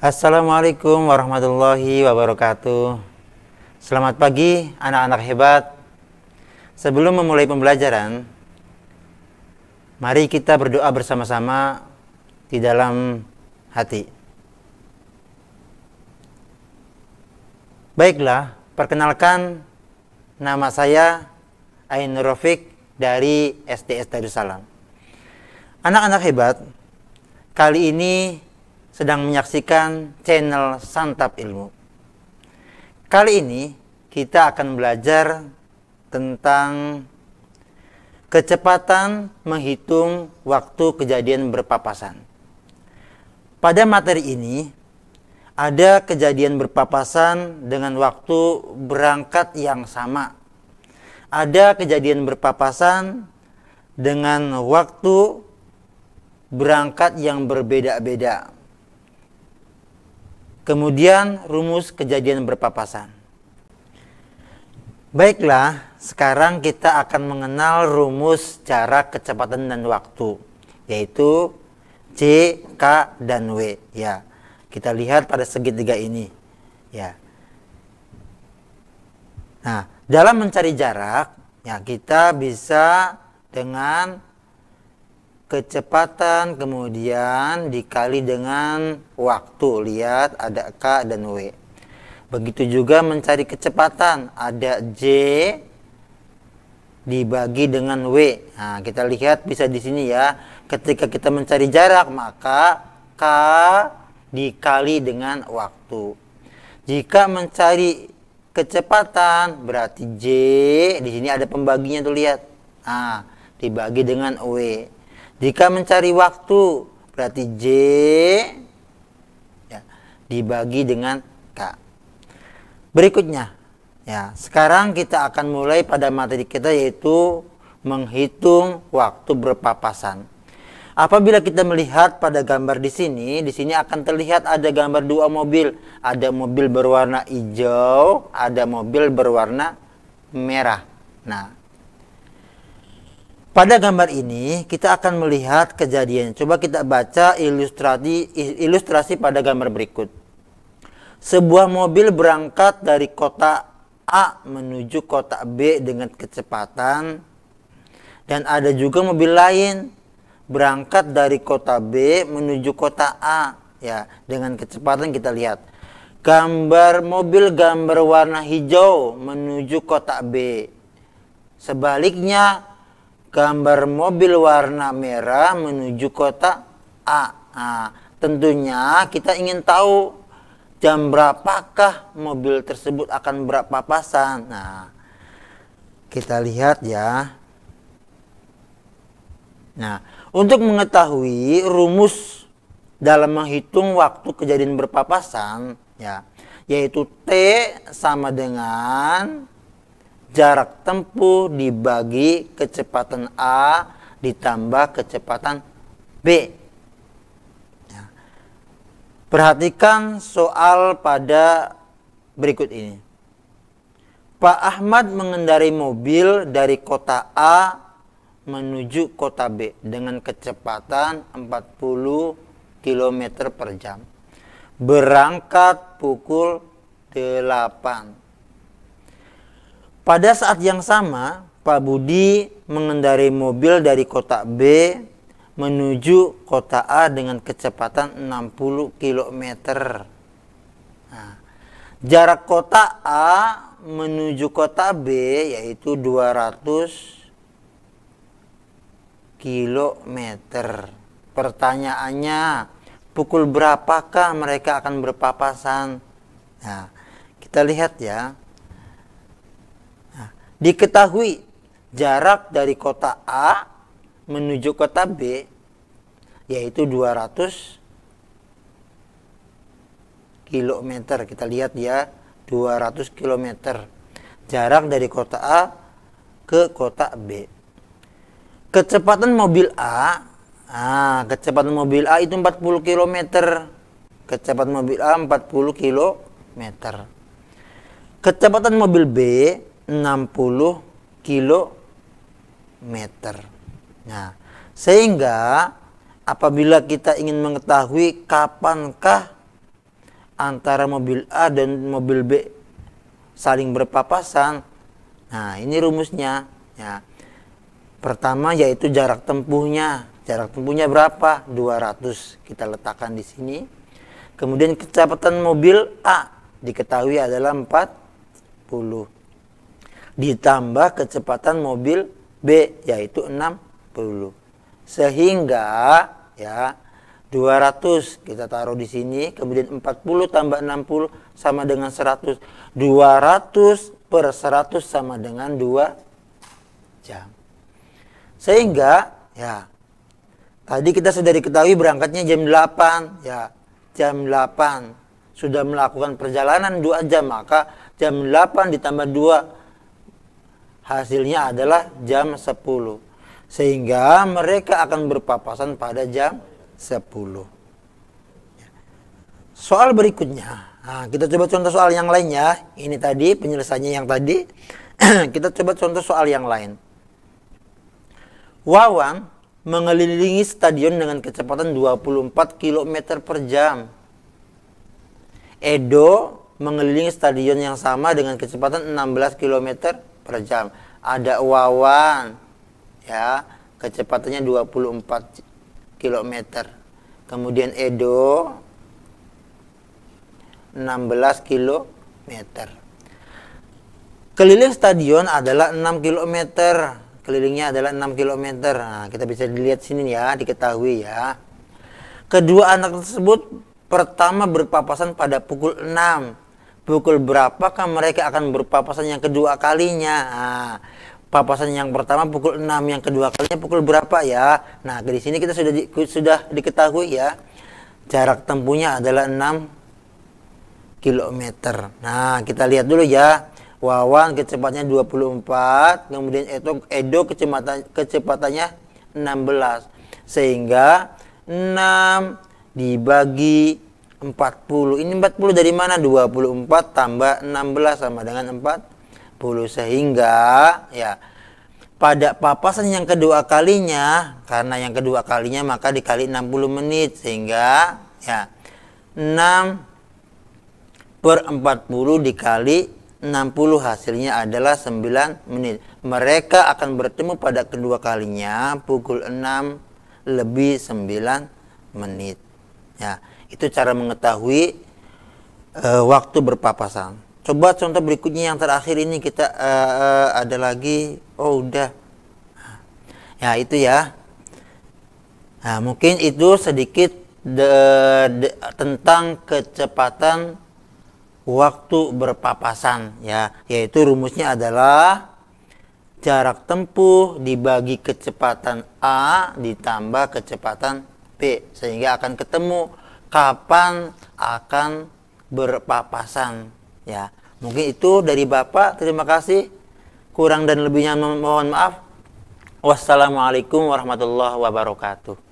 Assalamualaikum warahmatullahi wabarakatuh. Selamat pagi anak-anak hebat. Sebelum memulai pembelajaran, mari kita berdoa bersama-sama di dalam hati. Baiklah, perkenalkan, nama saya Ainur Rafiq dari SDS Darussalam. Anak-anak hebat, kali ini sedang menyaksikan channel Santap Ilmu. Kali ini kita akan belajar tentang kecepatan menghitung waktu kejadian berpapasan. Pada materi ini ada kejadian berpapasan dengan waktu berangkat yang sama. Ada kejadian berpapasan dengan waktu berangkat yang berbeda-beda. Kemudian rumus kejadian berpapasan. Baiklah, sekarang kita akan mengenal rumus jarak, kecepatan, dan waktu, yaitu C, K, dan W. Ya, kita lihat pada segitiga ini. Ya. Nah, dalam mencari jarak, ya kita bisa dengan kecepatan kemudian dikali dengan waktu. Lihat ada K dan W. Begitu juga mencari kecepatan, ada J dibagi dengan W. Nah, kita lihat bisa di sini ya. Ketika kita mencari jarak, maka K dikali dengan waktu. Jika mencari kecepatan, berarti J di sini ada pembaginya tuh, lihat. Nah, dibagi dengan W. Jika mencari waktu, berarti J ya, dibagi dengan K. Berikutnya, ya, sekarang kita akan mulai pada materi kita, yaitu menghitung waktu berpapasan. Apabila kita melihat pada gambar di sini akan terlihat ada gambar dua mobil. Ada mobil berwarna hijau, ada mobil berwarna merah. Nah, pada gambar ini kita akan melihat kejadian. Coba kita baca ilustrasi pada gambar berikut. Sebuah mobil berangkat dari kota A menuju kota B dengan kecepatan, dan ada juga mobil lain berangkat dari kota B menuju kota A, ya, dengan kecepatan. Kita lihat gambar mobil gambar warna hijau menuju kota B. Sebaliknya gambar mobil warna merah menuju kota A. Nah, tentunya kita ingin tahu jam berapakah mobil tersebut akan berpapasan. Nah, kita lihat ya. Nah, untuk mengetahui rumus dalam menghitung waktu kejadian berpapasan, ya, yaitu T sama dengan jarak tempuh dibagi kecepatan A ditambah kecepatan B. Ya. Perhatikan soal pada berikut ini. Pak Ahmad mengendarai mobil dari kota A menuju kota B dengan kecepatan 40 km per jam. Berangkat pukul 8. Pada saat yang sama, Pak Budi mengendarai mobil dari kota B menuju kota A dengan kecepatan 60 km. Nah, jarak kota A menuju kota B yaitu 200 km. Pertanyaannya, pukul berapakah mereka akan berpapasan? Nah, kita lihat ya. Diketahui jarak dari kota A menuju kota B yaitu 200 km. Kita lihat ya, 200 km. Jarak dari kota A ke kota B. Kecepatan mobil A, kecepatan mobil A itu 40 km. Kecepatan mobil A 40 km. Kecepatan mobil B 60 km. Nah, sehingga apabila kita ingin mengetahui kapankah antara mobil A dan mobil B saling berpapasan. Nah, ini rumusnya ya. Pertama yaitu jarak tempuhnya. Jarak tempuhnya berapa? 200. Kita letakkan di sini. Kemudian kecepatan mobil A diketahui adalah 40. Ditambah kecepatan mobil B yaitu 60. Sehingga ya 200 kita taruh di sini, kemudian 40 tambah 60 sama dengan 100. 200 per 100 sama dengan 2 jam. Sehingga ya tadi kita sudah diketahui berangkatnya jam 8 ya. Jam 8 sudah melakukan perjalanan 2 jam, maka jam 8 ditambah 2 hasilnya adalah jam 10. Sehingga mereka akan berpapasan pada jam 10. Soal berikutnya. Nah, kita coba contoh soal yang lainnya. Ini tadi penyelesaiannya yang tadi. Kita coba contoh soal yang lain. Wawan mengelilingi stadion dengan kecepatan 24 km per jam. Edo mengelilingi stadion yang sama dengan kecepatan 16 km per jam. Ada Wawan ya, kecepatannya 24 km. Kemudian Edo 16 km. Keliling stadion adalah 6 km. Kelilingnya adalah 6 km. Nah, kita bisa dilihat sini ya, diketahui ya. Kedua anak tersebut pertama berpapasan pada pukul 6. Pukul berapakah mereka akan berpapasan yang kedua kalinya? Nah, papasan yang pertama pukul 6, yang kedua kalinya pukul berapa ya? Nah, di sini kita sudah diketahui ya. Jarak tempuhnya adalah 6 km. Nah, kita lihat dulu ya. Wawan kecepatannya 24, kemudian Edo kecepatannya 16. Sehingga 6 dibagi 40. Ini 40 dari mana? 24 tambah 16 sama dengan 40. Sehingga ya pada papasan yang kedua kalinya, karena yang kedua kalinya maka dikali 60 menit. Sehingga ya 6 per 40 dikali 60 hasilnya adalah 9 menit. Mereka akan bertemu pada kedua kalinya pukul 6 lebih 9 menit. Ya, itu cara mengetahui waktu berpapasan. Coba contoh berikutnya yang terakhir ini kita ada lagi. Oh, udah. Ya, itu ya. Nah, mungkin itu sedikit tentang kecepatan waktu berpapasan ya, yaitu rumusnya adalah jarak tempuh dibagi kecepatan A ditambah kecepatan B, sehingga akan ketemu kapan akan berpapasan ya. Mungkin itu dari Bapak. Terima kasih. Kurang dan lebihnya mohon maaf. Wassalamualaikum warahmatullahi wabarakatuh.